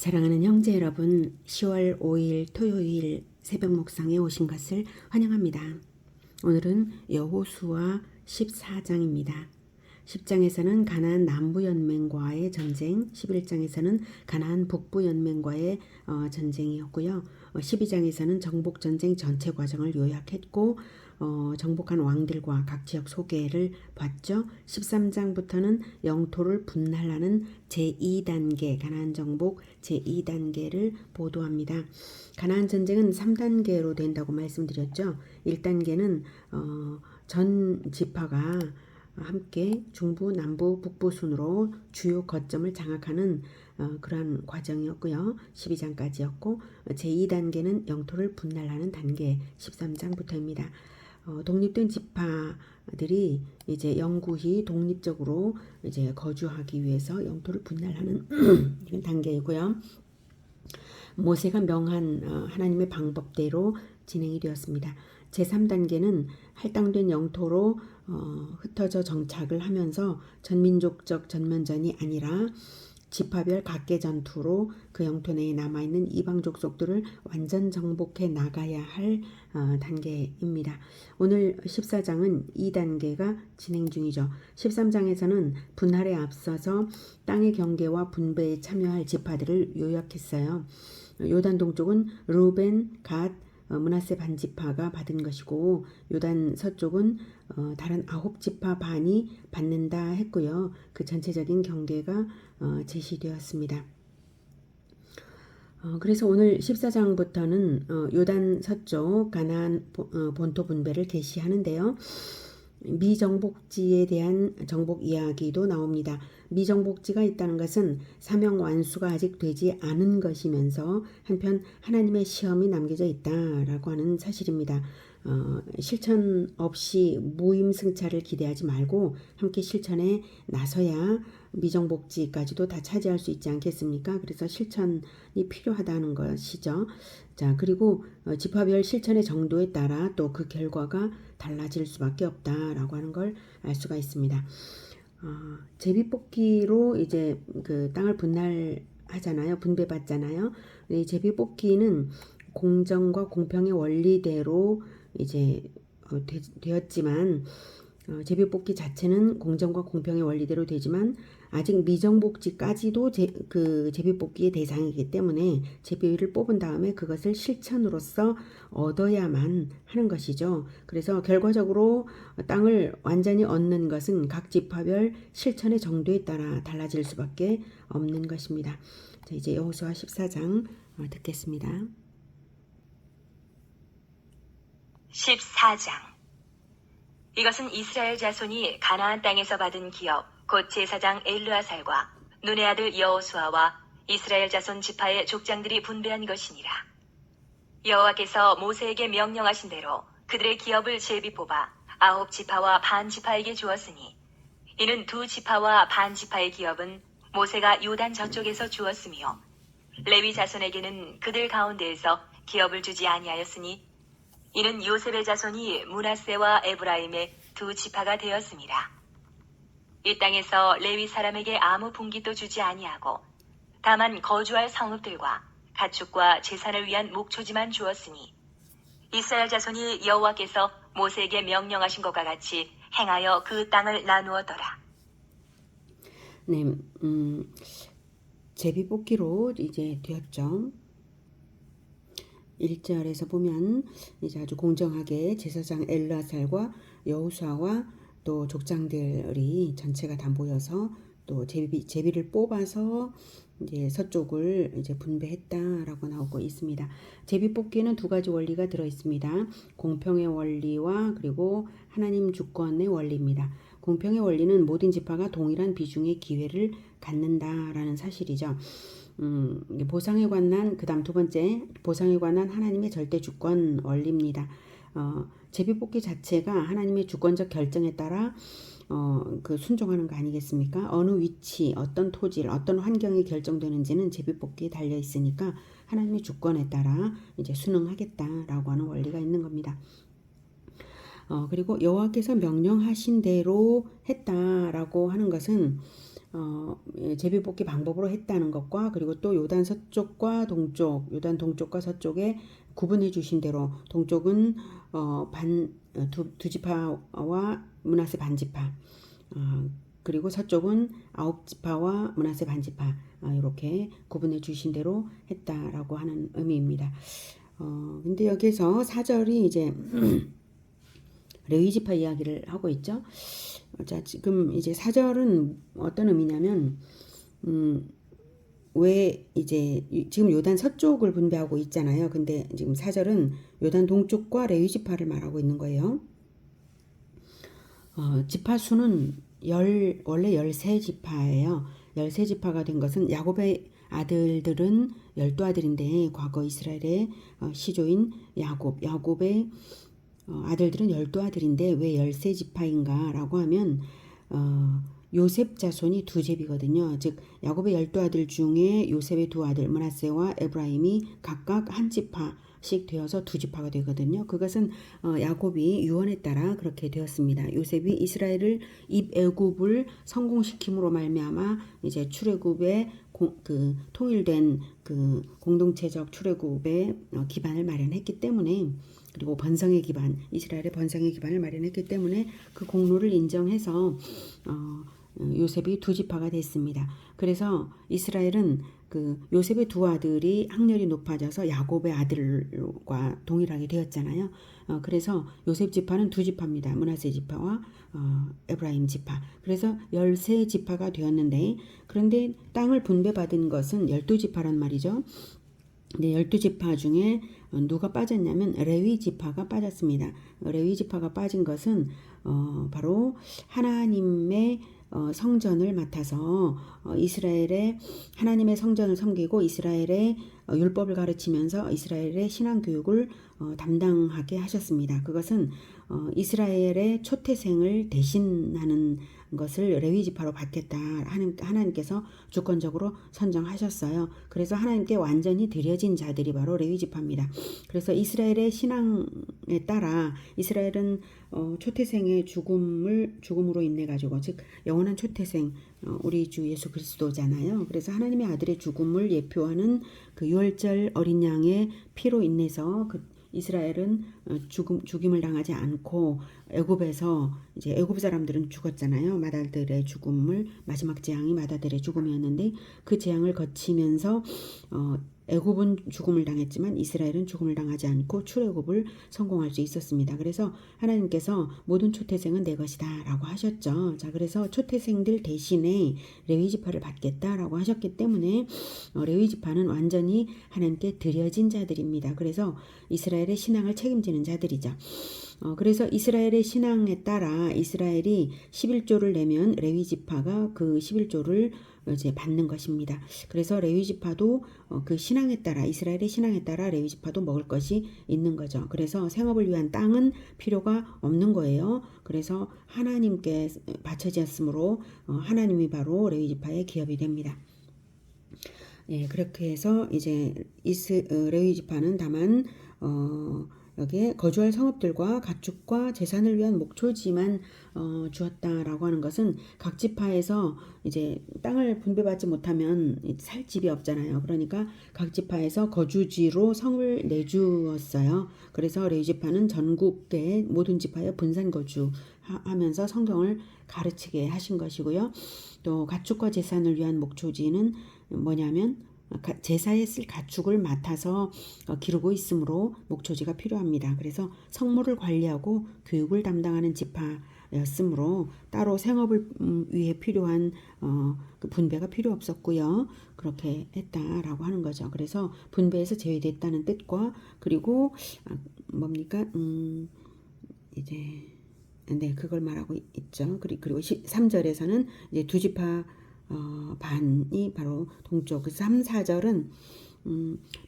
사랑하는 형제 여러분, 10월 5일 토요일 새벽 묵상에 오신 것을 환영합니다. 오늘은 여호수아 14장입니다. 10장에서는 가나안 남부연맹과의 전쟁, 11장에서는 가나안 북부연맹과의 전쟁이었고요. 12장에서는 정복전쟁 전체 과정을 요약했고 정복한 왕들과 각 지역 소개를 봤죠. 13장부터는 영토를 분할하는 제2단계, 가나안 정복 제2단계를 보도합니다. 가나안 전쟁은 3단계로 된다고 말씀드렸죠. 1단계는 전 지파가 함께 중부, 남부, 북부 순으로 주요 거점을 장악하는 그러한 과정이었고요. 12장까지였고 제2단계는 영토를 분할하는 단계 13장부터입니다. 독립된 지파들이 이제 영구히 독립적으로 이제 거주하기 위해서 영토를 분할하는 이런 단계이고요. 모세가 명한 하나님의 방법대로 진행이 되었습니다. 제3단계는 할당된 영토로 흩어져 정착을 하면서 전민족적 전면전이 아니라 지파별 각계 전투로 그 영토 내에 남아있는 이방 족속들을 완전 정복해 나가야 할 단계입니다. 오늘 14장은 2단계가 진행 중이죠. 13장에서는 분할에 앞서서 땅의 경계와 분배에 참여할 지파들을 요약했어요. 요단 동쪽은 루벤, 갓, 므낫세 반지파가 받은 것이고 요단 서쪽은 다른 9지파 반이 받는다 했고요. 그 전체적인 경계가 제시되었습니다. 그래서 오늘 14장부터는 요단 서쪽 가나안 본토 분배를 계시하는데요. 미정복지에 대한 정복 이야기도 나옵니다. 미정복지가 있다는 것은 사명 완수가 아직 되지 않은 것이면서 한편 하나님의 시험이 남겨져 있다라고 하는 사실입니다. 실천 없이 무임승차를 기대하지 말고 함께 실천에 나서야 미정복지까지도 다 차지할 수 있지 않겠습니까? 그래서 실천이 필요하다는 것이죠. 자, 그리고 지파별 실천의 정도에 따라 또 그 결과가 달라질 수밖에 없다라고 하는 걸 알 수가 있습니다. 제비뽑기로 이제 그 땅을 분할하잖아요. 분배받잖아요. 이 제비뽑기는 공정과 공평의 원리대로 이제 되었지만 제비뽑기 자체는 공정과 공평의 원리대로 되지만 아직 미정복지까지도 그 제비뽑기의 대상이기 때문에 제비를 뽑은 다음에 그것을 실천으로서 얻어야만 하는 것이죠. 그래서 결과적으로 땅을 완전히 얻는 것은 각 지파별 실천의 정도에 따라 달라질 수밖에 없는 것입니다. 자, 이제 여호수아 14장 듣겠습니다. 14장. 이것은 이스라엘 자손이 가나안 땅에서 받은 기업 곧 제사장 엘르아살과 눈의 아들 여호수아와 이스라엘 자손 지파의 족장들이 분배한 것이니라. 여호와께서 모세에게 명령하신 대로 그들의 기업을 제비 뽑아 9지파와 반 지파에게 주었으니 이는 2지파와 반 지파의 기업은 모세가 요단 저쪽에서 주었으며 레위 자손에게는 그들 가운데에서 기업을 주지 아니하였으니 이는 요셉의 자손이 므낫세와 에브라임의 2지파가 되었습니다. 이 땅에서 레위 사람에게 아무 분깃도 주지 아니하고 다만 거주할 성읍들과 가축과 제사를 위한 목초지만 주었으니 이스라엘 자손이 여호와께서 모세에게 명령하신 것과 같이 행하여 그 땅을 나누었더라. 네, 제비뽑기로 이제 되었죠. 1절에서 보면 이제 아주 공정하게 제사장 엘르아살과 여호수아와 또 족장들이 전체가 다 모여서 또 제비를 뽑아서 이제 서쪽을 이제 분배했다라고 나오고 있습니다. 제비 뽑기는 두 가지 원리가 들어 있습니다. 공평의 원리와 그리고 하나님 주권의 원리입니다. 공평의 원리는 모든 지파가 동일한 비중의 기회를 갖는다라는 사실이죠. 보상에 관한 그다음 두 번째 보상에 관한 하나님의 절대 주권 원리입니다. 제비뽑기 자체가 하나님의 주권적 결정에 따라 그 순종하는 거 아니겠습니까? 어느 위치, 어떤 토질, 어떤 환경이 결정되는지는 제비뽑기에 달려 있으니까 하나님의 주권에 따라 이제 순응하겠다라고 하는 원리가 있는 겁니다. 그리고 여호와께서 명령하신 대로 했다라고 하는 것은 제비 뽑기 방법으로 했다는 것과 그리고 또 요단 서쪽과 동쪽, 요단 동쪽과 서쪽에 구분해 주신 대로 동쪽은 두 지파와 므낫세 반지파, 그리고 서쪽은 9지파와 므낫세 반지파, 이렇게 구분해 주신 대로 했다라고 하는 의미입니다. 근데 여기서 4절이 이제 레위 지파 이야기를 하고 있죠. 자, 지금 이제 4절은 어떤 의미냐면, 왜 이제 지금 요단 서쪽을 분배하고 있잖아요. 근데 지금 4절은 요단 동쪽과 레위 지파를 말하고 있는 거예요. 지파 수는 원래 13지파예요. 13지파가 된 것은 야곱의 아들들은 12아들인데 과거 이스라엘의 시조인 야곱의 아들들은 12아들인데 왜 13지파인가 라고 하면 요셉 자손이 두 제비거든요. 즉 야곱의 12아들 중에 요셉의 두 아들 므낫세와 에브라임이 각각 한 지파씩 되어서 두 지파가 되거든요. 그것은 야곱이 유언에 따라 그렇게 되었습니다. 요셉이 이스라엘을 입애굽을 성공시킴으로 말미암아 이제 출애굽의 그 통일된 그 공동체적 출애굽의 기반을 마련했기 때문에, 그리고 번성의 기반, 이스라엘의 번성의 기반을 마련했기 때문에 그 공로를 인정해서 요셉이 두 지파가 됐습니다. 그래서 이스라엘은 그 요셉의 두 아들이 학렬이 높아져서 야곱의 아들과 동일하게 되었잖아요. 그래서 요셉 지파는 두 지파입니다. 므낫세 지파와 에브라임 지파. 그래서 13지파가 되었는데, 그런데 땅을 분배받은 것은 12지파란 말이죠. 근데 12지파 중에 누가 빠졌냐면 레위 지파가 빠졌습니다. 레위 지파가 빠진 것은 바로 하나님의 성전을 맡아서 이스라엘의 하나님의 성전을 섬기고 이스라엘의 율법을 가르치면서 이스라엘의 신앙 교육을 담당하게 하셨습니다. 그것은 이스라엘의 초태생을 대신하는 것을 레위 지파로 받겠다 하나님께서 주권적으로 선정하셨어요. 그래서 하나님께 완전히 드려진 자들이 바로 레위 지파입니다. 그래서 이스라엘의 신앙에 따라 이스라엘은 초태생의 죽음으로 인해 가지고, 즉 영원한 초태생, 우리 주 예수 그리스도잖아요. 그래서 하나님의 아들의 죽음을 예표하는 그 유월절 어린 양의 피로 인해서 이스라엘은 죽임을 당하지 않고 애굽에서 이제 애굽 사람들은 죽었잖아요. 맏아들의 죽음을, 마지막 재앙이 맏아들의 죽음이었는데 그 재앙을 거치면서 애굽은 죽음을 당했지만 이스라엘은 죽음을 당하지 않고 출애굽을 성공할 수 있었습니다. 그래서 하나님께서 모든 초태생은 내 것이다 라고 하셨죠. 자, 그래서 초태생들 대신에 레위 지파를 받겠다라고 하셨기 때문에 레위 지파는 완전히 하나님께 드려진 자들입니다. 그래서 이스라엘의 신앙을 책임지는 자들이죠. 그래서 이스라엘의 신앙에 따라 이스라엘이 11조를 내면 레위 지파가 그 11조를 이제 받는 것입니다. 그래서 레위 지파도 그 신앙에 따라, 이스라엘의 신앙에 따라 레위 지파도 먹을 것이 있는 거죠. 그래서 생업을 위한 땅은 필요가 없는 거예요. 그래서 하나님께 바쳐졌으므로 하나님이 바로 레위 지파의 기업이 됩니다. 예, 그렇게 해서 이제 레위 지파는 다만 여기에 거주할 성읍들과 가축과 재산을 위한 목초지만 주었다라고 하는 것은 각 지파에서 이제 땅을 분배받지 못하면 살 집이 없잖아요. 그러니까 각 지파에서 거주지로 성을 내주었어요. 그래서 레위 지파는 전국의 모든 지파에 분산 거주하면서 성경을 가르치게 하신 것이고요. 또 가축과 재산을 위한 목초지는 뭐냐면 제사에 쓸 가축을 맡아서 기르고 있으므로 목초지가 필요합니다. 그래서 성물을 관리하고 교육을 담당하는 지파였으므로 따로 생업을 위해 필요한 그 분배가 필요 없었고요. 그렇게 했다라고 하는 거죠. 그래서 분배에서 제외됐다는 뜻과, 그리고 뭡니까? 이제 네, 그걸 말하고 있죠. 그리고 3절에서는 이제 두 지파 반이 바로 동쪽. 그래서 3, 4절은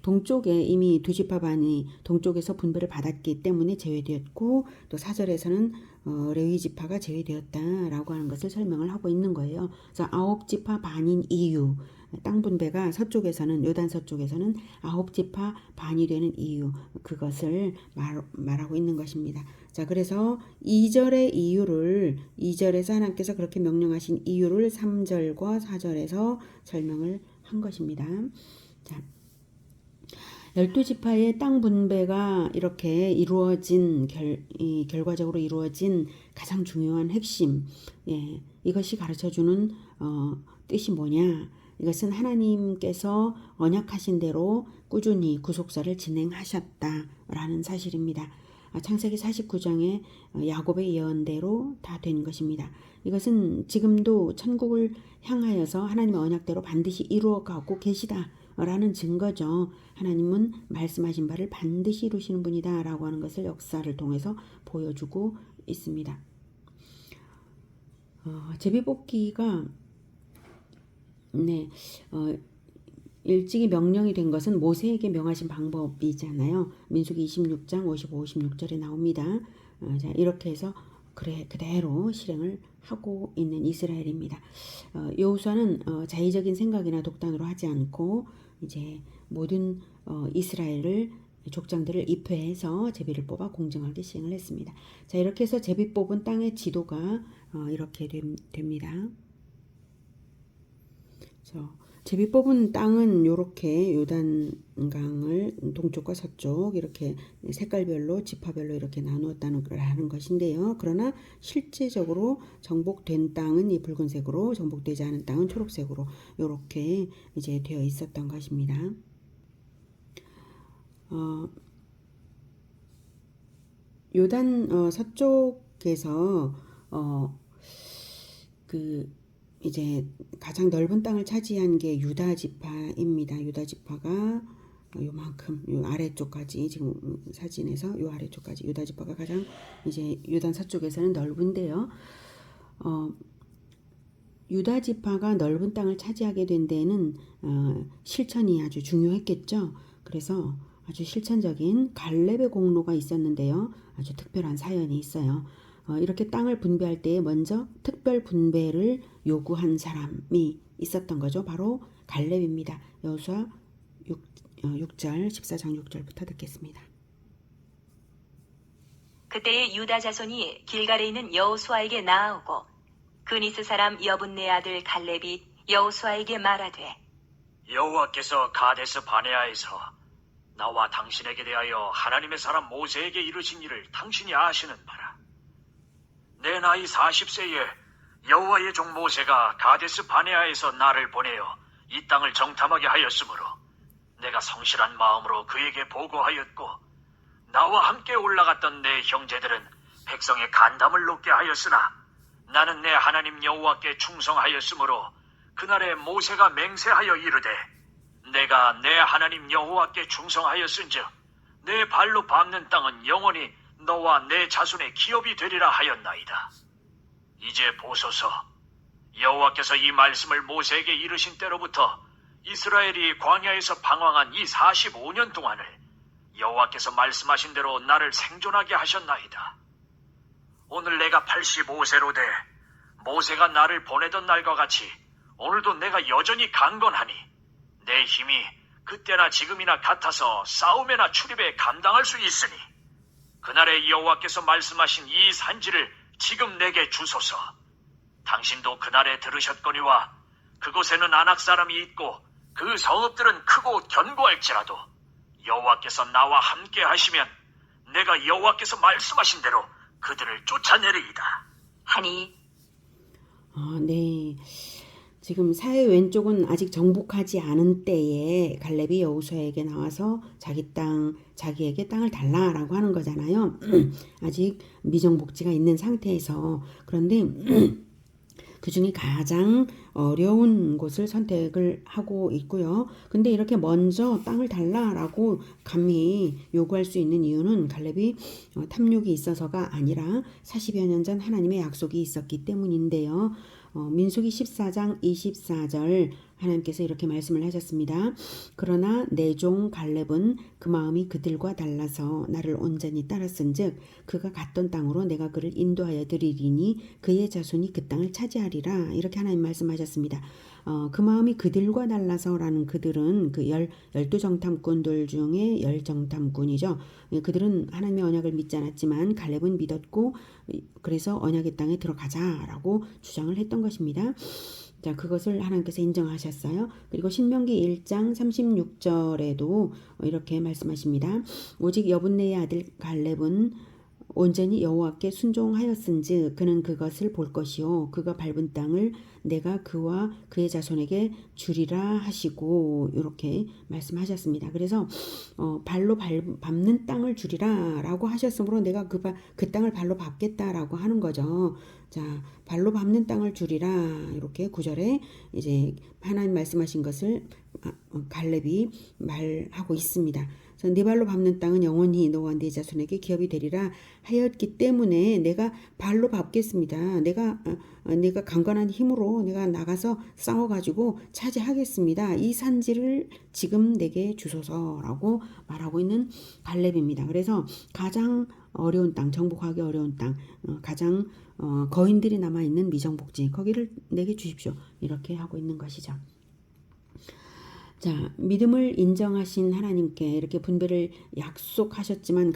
동쪽에 이미 두 지파 반이 동쪽에서 분배를 받았기 때문에 제외되었고, 또 4절에서는 레위 지파가 제외되었다라고 하는 것을 설명을 하고 있는 거예요. 그래서 9지파 반인 이유, 땅 분배가 서쪽에서는 요단 서쪽에서는 9지파 반이 되는 이유, 그것을 말하고 있는 것입니다. 자, 그래서 2절의 이유를 2절에서 하나님께서 그렇게 명령하신 이유를 3절과 4절에서 설명을 한 것입니다. 자, 12지파의 땅 분배가 이렇게 이루어진 결과적으로 이루어진 가장 중요한 핵심, 이것이 가르쳐주는 뜻이 뭐냐? 이것은 하나님께서 언약하신 대로 꾸준히 구속사를 진행하셨다라는 사실입니다. 창세기 49장의 야곱의 예언대로 다 된 것입니다. 이것은 지금도 천국을 향하여서 하나님의 언약대로 반드시 이루어가고 계시다라는 증거죠. 하나님은 말씀하신 바를 반드시 이루시는 분이다라고 하는 것을 역사를 통해서 보여주고 있습니다. 제비뽑기가 일찍이 명령이 된 것은 모세에게 명하신 방법이잖아요. 민수기 26장 55, 56절에 나옵니다. 자, 이렇게 해서 그대로 실행을 하고 있는 이스라엘입니다. 여호수아는 자의적인 생각이나 독단으로 하지 않고 이제 모든 이스라엘을 족장들을 입회해서 제비를 뽑아 공정하게 시행을 했습니다. 자, 이렇게 해서 제비 뽑은 땅의 지도가 이렇게 됩니다. 제비 뽑은 땅은 이렇게 요단강을 동쪽과 서쪽 이렇게 색깔별로 지파별로 이렇게 나누었다는 것인데요. 그러나 실제적으로 정복된 땅은 이 붉은색으로, 정복되지 않은 땅은 초록색으로 이렇게 이제 되어 있었던 것입니다. 요단 서쪽에서 이제 가장 넓은 땅을 차지한 게 유다 지파입니다. 유다 지파가 요만큼, 요 아래쪽까지, 지금 사진에서 요 아래쪽까지 유다 지파가 가장 이제 요단 서쪽에서는 넓은데요. 유다 지파가 넓은 땅을 차지하게 된 데에는 실천이 아주 중요했겠죠. 그래서 아주 실천적인 갈렙의 공로가 있었는데요. 아주 특별한 사연이 있어요. 이렇게 땅을 분배할 때 먼저 특별 분배를 요구한 사람이 있었던 거죠. 바로 갈렙입니다. 여호수아 6절 14장 6절부터 듣겠습니다. 그때의 유다 자손이 길갈에 있는 여호수아에게 나아오고 그니스 사람 여분네 아들 갈렙이 여호수아에게 말하되 여호와께서 가데스 바네아에서 나와 당신에게 대하여 하나님의 사람 모세에게 이르신 일을 당신이 아시는 바라. 내 나이 40세에 여호와의 종 모세가 가데스 바네아에서 나를 보내어 이 땅을 정탐하게 하였으므로 내가 성실한 마음으로 그에게 보고하였고 나와 함께 올라갔던 내 형제들은 백성의 간담을 높게 하였으나 나는 내 하나님 여호와께 충성하였으므로 그날에 모세가 맹세하여 이르되 내가 내 하나님 여호와께 충성하였은즉 내 발로 밟는 땅은 영원히 너와 내 자손의 기업이 되리라 하였나이다. 이제 보소서, 여호와께서 이 말씀을 모세에게 이르신 때로부터 이스라엘이 광야에서 방황한 이 45년 동안을 여호와께서 말씀하신 대로 나를 생존하게 하셨나이다. 오늘 내가 85세로 돼 모세가 나를 보내던 날과 같이 오늘도 내가 여전히 강건하니 내 힘이 그때나 지금이나 같아서 싸움에나 출입에 감당할 수 있으니 그날에 여호와께서 말씀하신 이 산지를 지금 내게 주소서. 당신도 그날에 들으셨거니와 그곳에는 아낙 사람이 있고 그 성읍들은 크고 견고할지라도 여호와께서 나와 함께 하시면 내가 여호와께서 말씀하신 대로 그들을 쫓아내리이다. 하니 네. 지금 사해 왼쪽은 아직 정복하지 않은 때에 갈렙이 여호수아에게 나와서 자기에게 땅을 달라라고 하는 거잖아요. 아직 미정복지가 있는 상태에서. 그런데 그 중에 가장 어려운 곳을 선택을 하고 있고요. 근데 이렇게 먼저 땅을 달라라고 감히 요구할 수 있는 이유는 갈렙이 탐욕이 있어서가 아니라 40여 년 전 하나님의 약속이 있었기 때문인데요. 민수기 14장 24절 하나님께서 이렇게 말씀을 하셨습니다. 그러나 내 종 갈렙은 그 마음이 그들과 달라서 나를 온전히 따랐은즉 그가 갔던 땅으로 내가 그를 인도하여 드리리니 그의 자손이 그 땅을 차지하리라. 이렇게 하나님 말씀하셨습니다. 그 마음이 그들과 달라서라는 그들은 그 12정탐꾼들 중에 10정탐꾼이죠. 그들은 하나님의 언약을 믿지 않았지만 갈렙은 믿었고 그래서 언약의 땅에 들어가자라고 주장을 했던 것입니다. 자, 그것을 하나님께서 인정하셨어요. 그리고 신명기 1장 36절에도 이렇게 말씀하십니다. 오직 여분네의 아들 갈렙은 온전히 여호와께 순종하였은즉 그는 그것을 볼 것이요 그가 밟은 땅을 내가 그와 그의 자손에게 주리라 하시고 이렇게 말씀하셨습니다. 그래서 발로 밟는 땅을 주리라라고 하셨으므로 내가 그 땅을 발로 밟겠다라고 하는 거죠. 자, 발로 밟는 땅을 주리라 이렇게 9절에 이제 하나님 말씀하신 것을 갈렙이 말하고 있습니다. 네 발로 밟는 땅은 영원히 너와 네 자손에게 기업이 되리라 하였기 때문에 내가 발로 밟겠습니다. 내가 강건한 힘으로 내가 나가서 싸워가지고 차지하겠습니다. 이 산지를 지금 내게 주소서라고 말하고 있는 갈렙입니다. 그래서 가장 어려운 땅, 정복하기 어려운 땅, 가장 거인들이 남아있는 미정복지 거기를 내게 주십시오. 이렇게 하고 있는 것이죠. 자, 믿음을 인정하신 하나님께 이렇게 분배를 약속하셨지만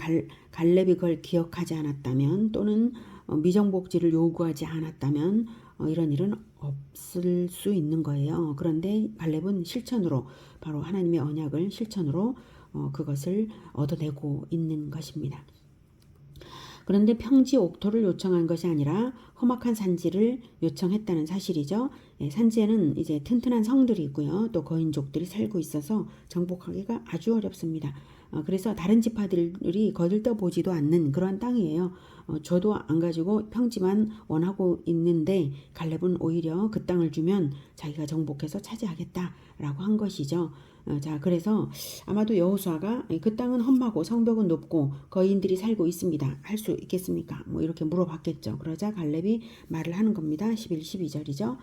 갈렙이 그걸 기억하지 않았다면 또는 미정복지를 요구하지 않았다면 이런 일은 없을 수 있는 거예요. 그런데 갈렙은 실천으로 바로 하나님의 언약을 실천으로 그것을 얻어내고 있는 것입니다. 그런데 평지 옥토를 요청한 것이 아니라 험악한 산지를 요청했다는 사실이죠. 산지에는 이제 튼튼한 성들이 있고요. 또 거인족들이 살고 있어서 정복하기가 아주 어렵습니다. 그래서 다른 지파들이 거들떠보지도 않는 그런 땅이에요. 저도 안 가지고 평지만 원하고 있는데 갈렙은 오히려 그 땅을 주면 자기가 정복해서 차지하겠다라고 한 것이죠. 자, 그래서 아마도 여호수아가 그 땅은 험하고 성벽은 높고 거인들이 살고 있습니다. 할 수 있겠습니까? 뭐 이렇게 물어봤겠죠. 그러자 갈렙이 말을 하는 겁니다. 11, 12절이죠.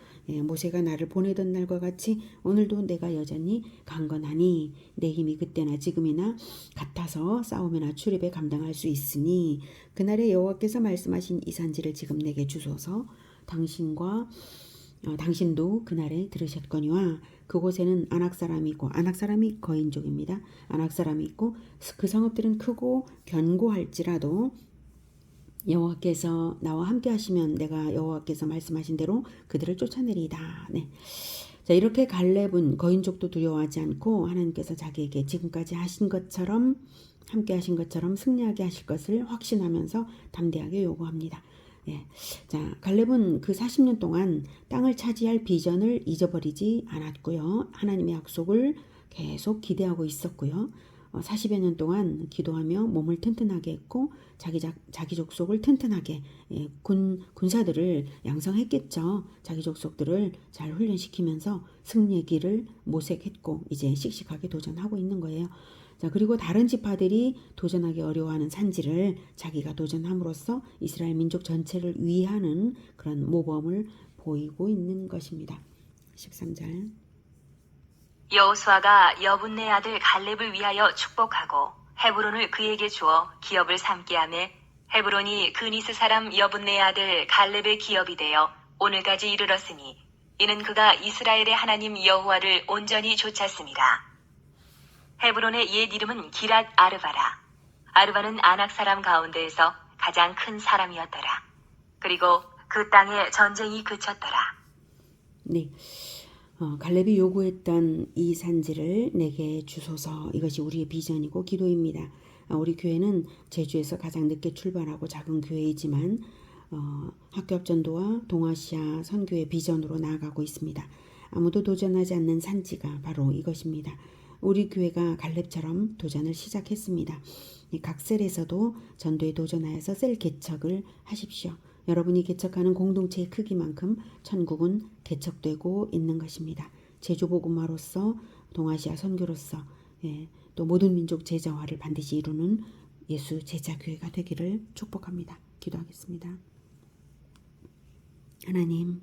모세가 나를 보내던 날과 같이 오늘도 내가 여전히 강건하니 내 힘이 그때나 지금이나 같아서 싸움이나 출입에 감당할 수 있으니 그날에 여호와께서 말씀하신 이 산지를 지금 내게 주소서. 당신도 그날에 들으셨거니와 그곳에는 아낙 사람이 있고 아낙 사람이 거인족입니다. 아낙 사람이 있고 그 성읍들은 크고 견고할지라도 여호와께서 나와 함께 하시면 내가 여호와께서 말씀하신 대로 그들을 쫓아내리이다. 네. 자, 이렇게 갈렙은 거인족도 두려워하지 않고 하나님께서 자기에게 지금까지 하신 것처럼 함께 하신 것처럼 승리하게 하실 것을 확신하면서 담대하게 요구합니다. 예. 자, 갈렙은 그 40년 동안 땅을 차지할 비전을 잊어버리지 않았고요. 하나님의 약속을 계속 기대하고 있었고요. 40여 년 동안 기도하며 몸을 튼튼하게 했고 자기 족속을 튼튼하게 군사들을 양성했겠죠. 자기 족속들을 잘 훈련시키면서 승리의 길을 모색했고 이제 씩씩하게 도전하고 있는 거예요. 자, 그리고 다른 지파들이 도전하기 어려워하는 산지를 자기가 도전함으로써 이스라엘 민족 전체를 위하는 그런 모범을 보이고 있는 것입니다. 13절. 여호수아가 여분네 아들 갈렙을 위하여 축복하고 헤브론을 그에게 주어 기업을 삼게 하매 헤브론이 그니스 사람 여분네 아들 갈렙의 기업이 되어 오늘까지 이르렀으니 이는 그가 이스라엘의 하나님 여호와를 온전히 좇았습니다. 헤브론의 옛 이름은 기랏 아르바라. 아르바는 아낙 사람 가운데에서 가장 큰 사람이었더라. 그리고 그 땅에 전쟁이 그쳤더라. 네. 갈렙이 요구했던 이 산지를 내게 주소서. 이것이 우리의 비전이고 기도입니다. 우리 교회는 제주에서 가장 늦게 출발하고 작은 교회이지만 학교합전도와 동아시아 선교의 비전으로 나아가고 있습니다. 아무도 도전하지 않는 산지가 바로 이것입니다. 우리 교회가 갈렙처럼 도전을 시작했습니다. 각 셀에서도 전도에 도전하여서 셀 개척을 하십시오. 여러분이 개척하는 공동체의 크기만큼 천국은 개척되고 있는 것입니다. 제주복음화로서 동아시아 선교로서 또 모든 민족 제자화를 반드시 이루는 예수 제자교회가 되기를 축복합니다. 기도하겠습니다. 하나님,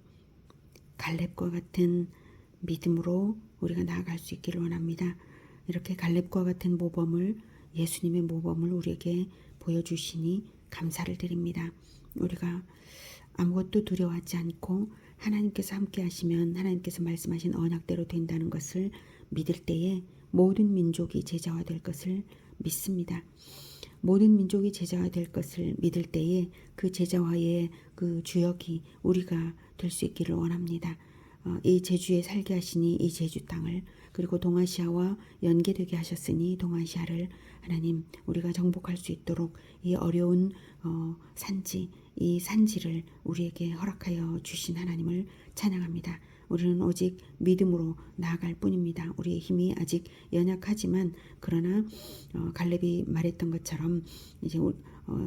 갈렙과 같은 믿음으로 우리가 나아갈 수 있기를 원합니다. 이렇게 갈렙과 같은 모범을, 예수님의 모범을 우리에게 보여주시니 감사를 드립니다. 우리가 아무것도 두려워하지 않고 하나님께서 함께 하시면 하나님께서 말씀하신 언약대로 된다는 것을 믿을 때에 모든 민족이 제자화 될 것을 믿습니다. 모든 민족이 제자화 될 것을 믿을 때에 그 제자화의 그 주역이 우리가 될 수 있기를 원합니다. 이 제주에 살게 하시니 이 제주 땅을, 그리고 동아시아와 연계되게 하셨으니 동아시아를 하나님 우리가 정복할 수 있도록 이 어려운 산지, 이 산지를 우리에게 허락하여 주신 하나님을 찬양합니다. 우리는 오직 믿음으로 나아갈 뿐입니다. 우리의 힘이 아직 연약하지만, 그러나 갈렙이 말했던 것처럼 이제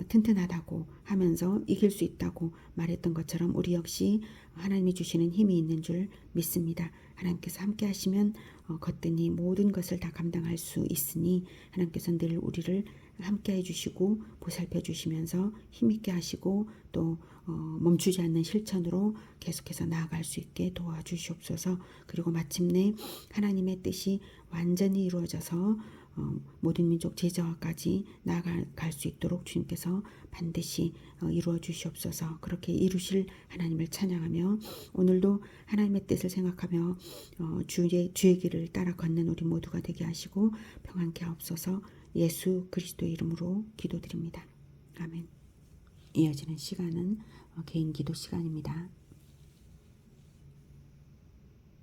튼튼하다고 하면서 이길 수 있다고 말했던 것처럼 우리 역시 하나님이 주시는 힘이 있는 줄 믿습니다. 하나님께서 함께 하시면 거뜬히 모든 것을 다 감당할 수 있으니 하나님께서 늘 우리를 함께 해주시고 보살펴 주시면서 힘있게 하시고 또 멈추지 않는 실천으로 계속해서 나아갈 수 있게 도와주시옵소서. 그리고 마침내 하나님의 뜻이 완전히 이루어져서 모든 민족 제자화까지 나아갈 수 있도록 주님께서 반드시 이루어 주시옵소서. 그렇게 이루실 하나님을 찬양하며 오늘도 하나님의 뜻을 생각하며 주의 길을 따라 걷는 우리 모두가 되게 하시고 평안케 하옵소서. 예수 그리스도의 이름으로 기도드립니다. 아멘. 이어지는 시간은 개인 기도 시간입니다.